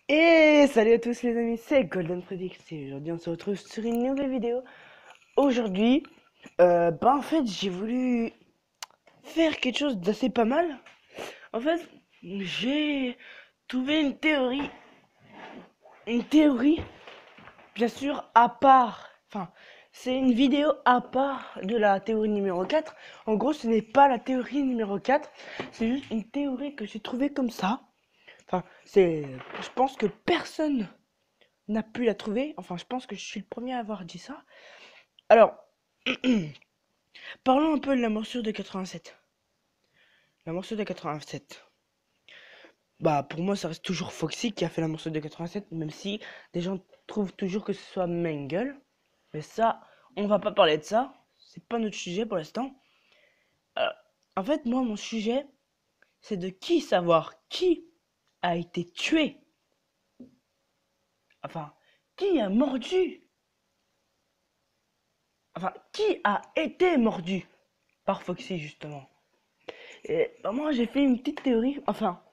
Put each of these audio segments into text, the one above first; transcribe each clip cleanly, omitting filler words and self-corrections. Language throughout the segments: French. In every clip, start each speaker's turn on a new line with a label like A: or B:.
A: Et salut à tous les amis, c'est Golden Predict et aujourd'hui on se retrouve sur une nouvelle vidéo. Aujourd'hui, en fait j'ai voulu faire quelque chose d'assez pas mal. En fait, j'ai trouvé une théorie bien sûr à part, c'est une vidéo à part de la théorie numéro 4. En gros ce n'est pas la théorie numéro 4, c'est juste une théorie que j'ai trouvée comme ça. Je pense que personne n'a pu la trouver. Enfin, je pense que je suis le premier à avoir dit ça. Alors, parlons un peu de la morsure de 87. La morsure de 87. Bah, pour moi, ça reste toujours Foxy qui a fait la morsure de 87, même si des gens trouvent toujours que ce soit Mengele. Mais ça, on va pas parler de ça. C'est pas notre sujet pour l'instant. Alors, en fait, moi, mon sujet, c'est de savoir qui a été tué. Enfin, qui a mordu. Enfin, qui a été mordu par Foxy, justement. Et moi, j'ai fait une petite théorie. Enfin,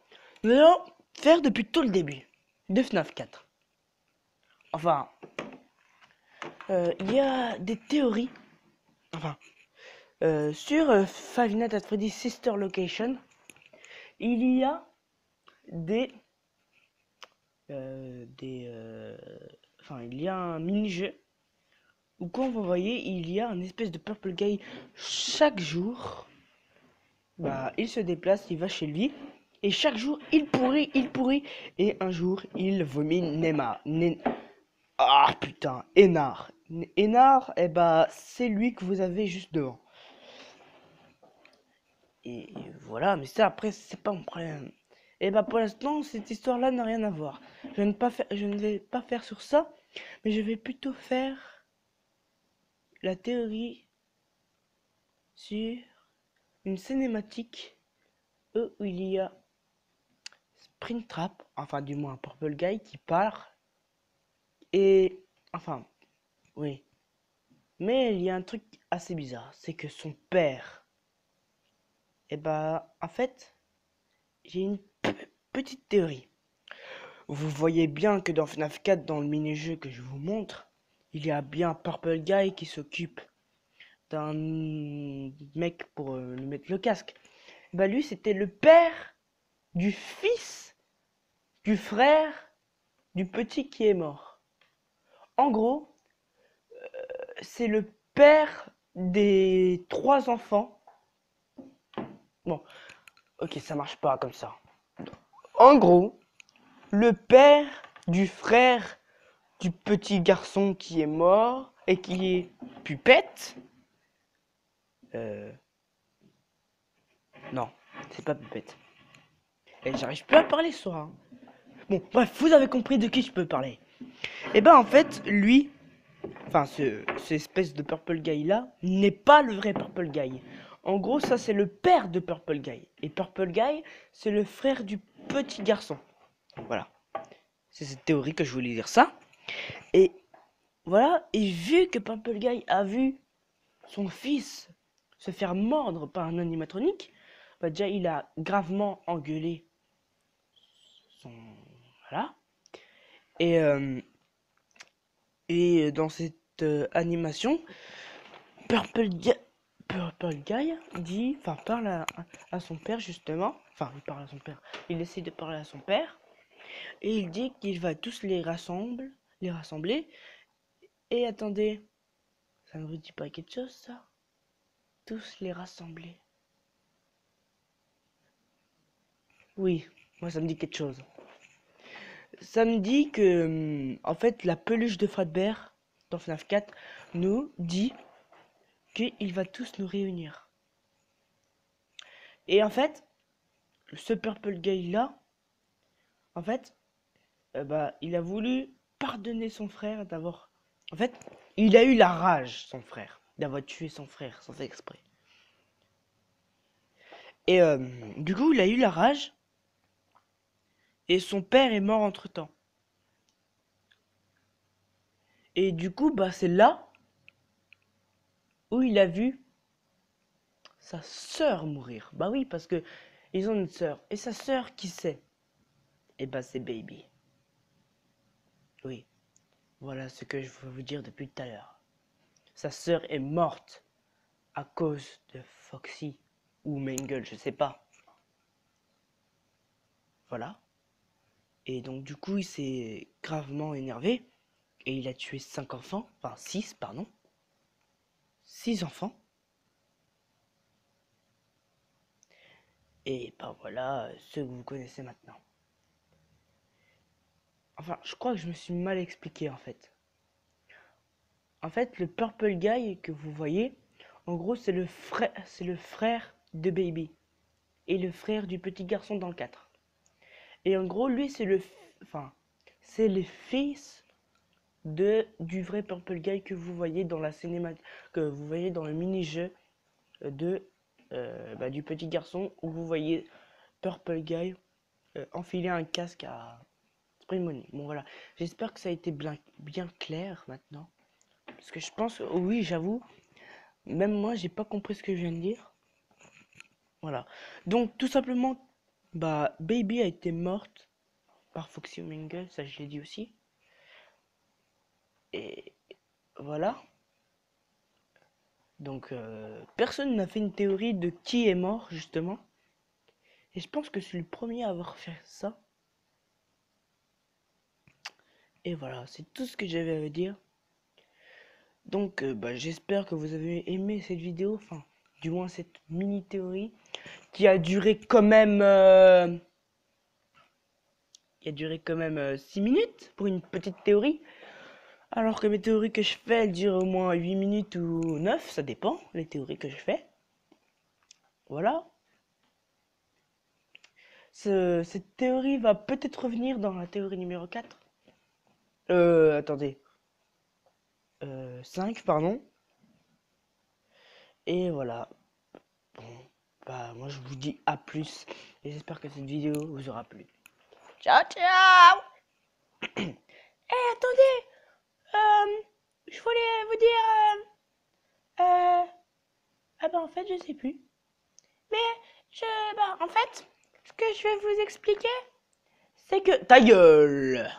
A: nous allons faire depuis tout le début de FNAF 4. Enfin, il y a des théories. Enfin, sur Five Nights at Freddy's Sister Location, il y a des, il y a un mini-jeu où, quand vous voyez, il y a un espèce de Purple Guy chaque jour. Bah, il se déplace, il va chez lui. Et chaque jour, il pourrit. Et un jour, il vomit Neymar. Ah putain, Énard. Énard, eh bah, c'est lui que vous avez juste devant. Et voilà, mais ça, après, c'est pas mon problème. Et bah, pour l'instant, cette histoire-là n'a rien à voir. Je ne vais pas faire sur ça, mais je vais plutôt faire la théorie sur une cinématique où il y a Springtrap, enfin, du moins, Purple Guy qui parle. Et, enfin, oui. Mais il y a un truc assez bizarre, c'est que son père, et bah, en fait, j'ai une petite théorie. Vous voyez bien que dans FNAF 4, dans le mini-jeu que je vous montre, il y a bien Purple Guy qui s'occupe d'un mec pour lui mettre le casque. Bah lui, c'était le père du fils du frère du petit qui est mort. En gros, c'est le père des 3 enfants. Bon, ok, ça marche pas comme ça. En gros, le père du frère du petit garçon qui est mort et qui est Pupette. Euh, non, c'est pas Pupette. Et j'arrive plus à parler ce soir, hein. Bon, bref, vous avez compris de qui je peux parler. Et ben en fait, lui, ce espèce de Purple Guy là, n'est pas le vrai Purple Guy. En gros, ça c'est le père de Purple Guy. Et Purple Guy, c'est le frère du petit garçon. Voilà. C'est cette théorie que je voulais dire ça. Et voilà, et vu que Purple Guy a vu son fils se faire mordre par un animatronique, bah déjà il a gravement engueulé son... Voilà. Et, euh, et dans cette animation, Purple Guy, Purple Guy dit, parle à son père justement, il parle à son père, il essaie de parler à son père, et il dit qu'il va tous les rassembler, et attendez, ça ne vous dit pas quelque chose ça? Tous les rassembler. Oui, moi ça me dit quelque chose. Ça me dit que, en fait, la peluche de Fredbear dans FNAF 4 nous dit qu'il va tous nous réunir. Et en fait, ce Purple Guy là, en fait, il a voulu pardonner son frère d'avoir... En fait, il a eu la rage, son frère, d'avoir tué son frère sans faire exprès. Et du coup, il a eu la rage et son père est mort entre-temps. Et du coup, c'est là où il a vu sa sœur mourir. Bah oui, parce que ils ont une sœur. Et sa sœur, qui c'est? Eh c'est Baby. Oui, voilà ce que je veux vous dire depuis tout à l'heure. Sa sœur est morte à cause de Foxy ou Mangle, je sais pas. Voilà. Et donc du coup, il s'est gravement énervé et il a tué 5 enfants, enfin 6, pardon. 6 enfants. Et ben voilà, ceux que vous connaissez maintenant. Enfin, je crois que je me suis mal expliqué en fait. En fait, le Purple Guy que vous voyez, en gros, c'est le frère de Baby et le frère du petit garçon dans le 4. Et en gros, lui, enfin, c'est le fils du vrai Purple Guy que vous voyez dans la cinéma, que vous voyez dans le mini-jeu du petit garçon où vous voyez Purple Guy enfiler un casque à Spring Money. Bon voilà, j'espère que ça a été bien clair maintenant. Parce que je pense, oui, j'avoue, même moi, j'ai pas compris ce que je viens de dire. Voilà. Donc, tout simplement, Baby a été morte par Foxy Mingle, ça je l'ai dit aussi. Et voilà. Donc, personne n'a fait une théorie de qui est mort, justement. Et je pense que je suis le premier à avoir fait ça. Et voilà, c'est tout ce que j'avais à dire. Donc, j'espère que vous avez aimé cette vidéo, enfin, du moins cette mini théorie, qui a duré quand même, 6 minutes pour une petite théorie. Alors que mes théories que je fais, elles durent au moins 8 minutes ou 9, ça dépend, les théories que je fais. Voilà. Cette théorie va peut-être revenir dans la théorie numéro 4. Attendez. 5, pardon. Et voilà. Bon, moi je vous dis à plus. Et j'espère que cette vidéo vous aura plu. Ciao, ciao. Attendez. Je voulais vous dire... en fait, je sais plus. Mais, en fait, ce que je vais vous expliquer, c'est que... Ta gueule!